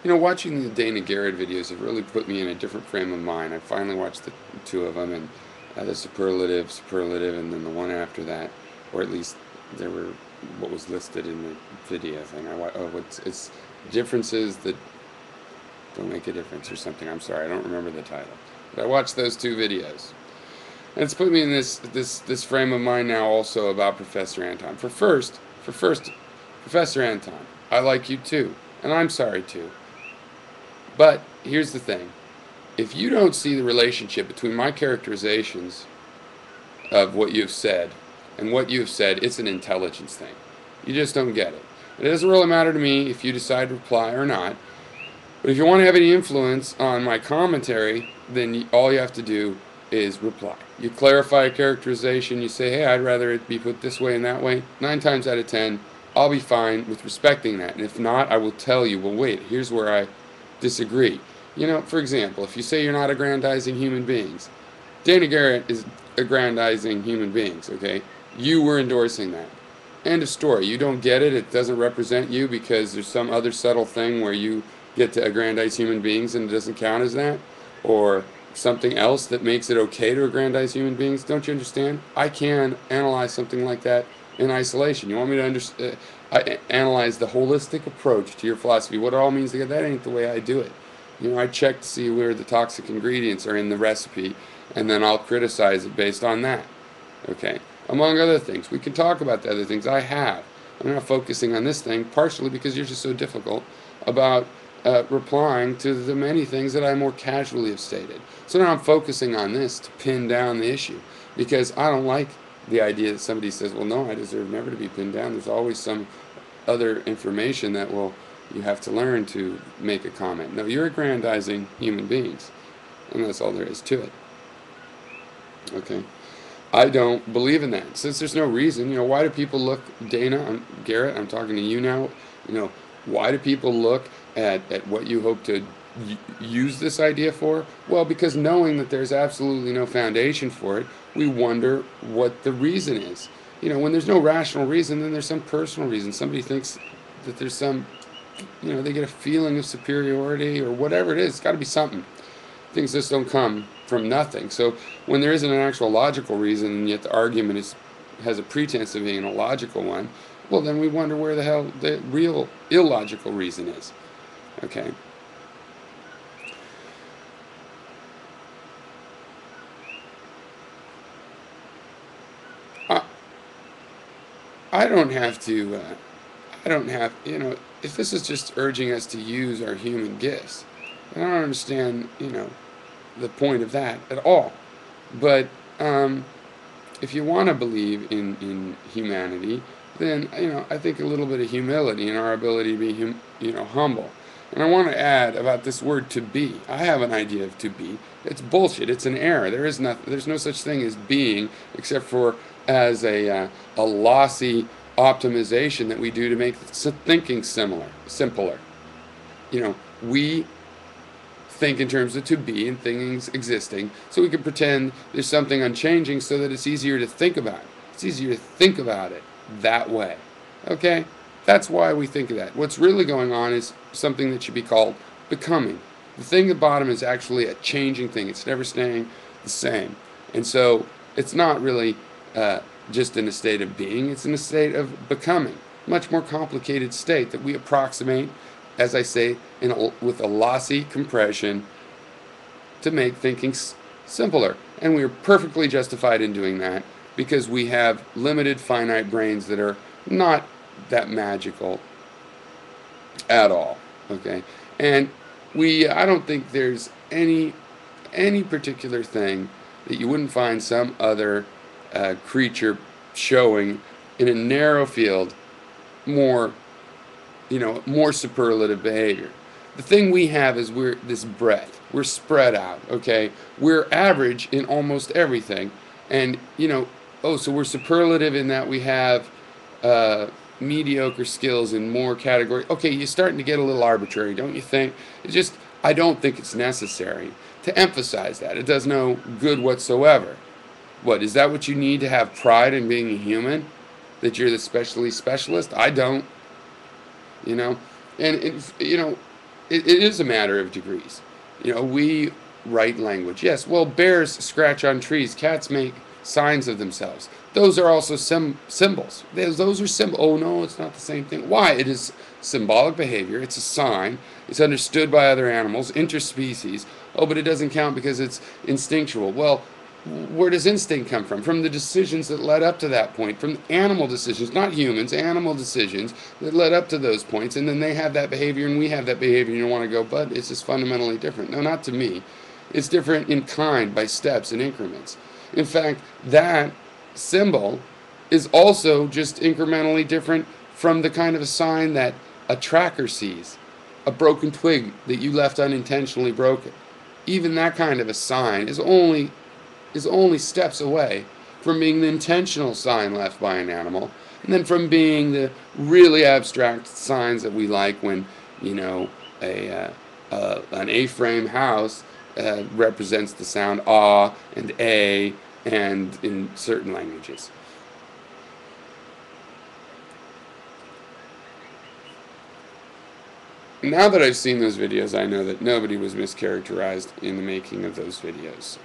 You know, watching the DanaGarrett videos have really put me in a different frame of mind. I finally watched the two of them, and the superlative, and then the one after that, or at least there were what was listed in the video thing. It's differences that don't make a difference or something. I'm sorry, I don't remember the title. But I watched those two videos, and it's put me in this frame of mind now also about Professor Anton. For first, Professor Anton, I like you too, and I'm sorry too. But here's the thing. If you don't see the relationship between my characterizations of what you've said and what you've said, it's an intelligence thing. You just don't get it. It doesn't really matter to me if you decide to reply or not. But if you want to have any influence on my commentary, then all you have to do is reply. You clarify a characterization, you say, hey, I'd rather it be put this way and that way. 9 times out of 10, I'll be fine with respecting that. And if not, I will tell you, well, wait, here's where I disagree. You know, for example, if you say you're not aggrandizing human beings, DanaGarrett is aggrandizing human beings, okay? You were endorsing that. End of story. You don't get it. It doesn't represent you because there's some other subtle thing where you get to aggrandize human beings and it doesn't count as that, or something else that makes it okay to aggrandize human beings. Don't you understand? I can analyze something like that in isolation. You want me to analyze the holistic approach to your philosophy, what it all means together? That ain't the way I do it. You know, I check to see where the toxic ingredients are in the recipe, and then I'll criticize it based on that. Okay? Among other things. We can talk about the other things. I have. I'm not focusing on this thing, partially because you're just so difficult about replying to the many things that I more casually have stated. So now I'm focusing on this to pin down the issue, because I don't like the idea that somebody says, well, no, I deserve never to be pinned down. There's always some other information that you have to learn to make a comment. No, you're aggrandizing human beings, and that's all there is to it. Okay? I don't believe in that. Since there's no reason, you know, why do people look, Garrett, I'm talking to you now, you know, why do people look at what you hope to use this idea for? Well, because knowing that there's absolutely no foundation for it, we wonder what the reason is. You know, when there's no rational reason, then there's some personal reason. Somebody thinks that there's some, you know, they get a feeling of superiority or whatever it is. It's got to be something. Things just don't come from nothing. So when there isn't an actual logical reason, and yet the argument has a pretense of being a logical one, well, then we wonder where the hell the real illogical reason is. Okay. I, I don't have to, I don't have, you know, if this is just urging us to use our human gifts, I don't understand, you know, the point of that at all. But if you want to believe in humanity, then, you know, I think a little bit of humility in our ability to be, you know, humble. And I want to add about this word to be. I have an idea of to be. It's bullshit. It's an error. There's no such thing as being except for as a lossy optimization that we do to make thinking simpler. You know, we think in terms of to be and things existing, so we can pretend there's something unchanging so that it's easier to think about. It's easier to think about it that way. Okay? That's why we think of that. What's really going on is something that should be called becoming. The thing at the bottom is actually a changing thing. It's never staying the same. And so it's not really just in a state of being, it's in a state of becoming. Much more complicated state that we approximate, as I say, with a lossy compression to make thinking simpler. And we are perfectly justified in doing that because we have limited, finite brains that are not that magical at all. Okay? And I don't think there's any particular thing that you wouldn't find some other creature showing in a narrow field more, you know, more superlative behavior. The thing we have is we're this breadth. We're spread out, okay? We're average in almost everything. And, you know, so we're superlative in that we have mediocre skills in more categories. Okay, you're starting to get a little arbitrary, don't you think? I don't think it's necessary to emphasize that. It does no good whatsoever. What, is that what you need to have pride in being a human? That you're the specialist? I don't. You know? And you know, it is a matter of degrees. You know, we write language. Yes, well, bears scratch on trees. Cats make signs of themselves. Those are also symbols. Those are symbols. Oh, no, it's not the same thing. Why? It is symbolic behavior. It's a sign. It's understood by other animals, interspecies. Oh, but it doesn't count because it's instinctual. Well, where does instinct come from? From the decisions that led up to that point, from animal decisions, not humans, animal decisions that led up to those points, and then they have that behavior and we have that behavior, and you want to go, but it's just fundamentally different. No, not to me. It's different in kind, by steps and increments. In fact, that symbol is also just incrementally different from the kind of a sign that a tracker sees, a broken twig that you left unintentionally broken. Even that kind of a sign is only steps away from being the intentional sign left by an animal, and then from being the really abstract signs that we like when, you know, an A-frame house represents the sound ah and a, and in certain languages. Now that I've seen those videos, I know that nobody was mischaracterized in the making of those videos.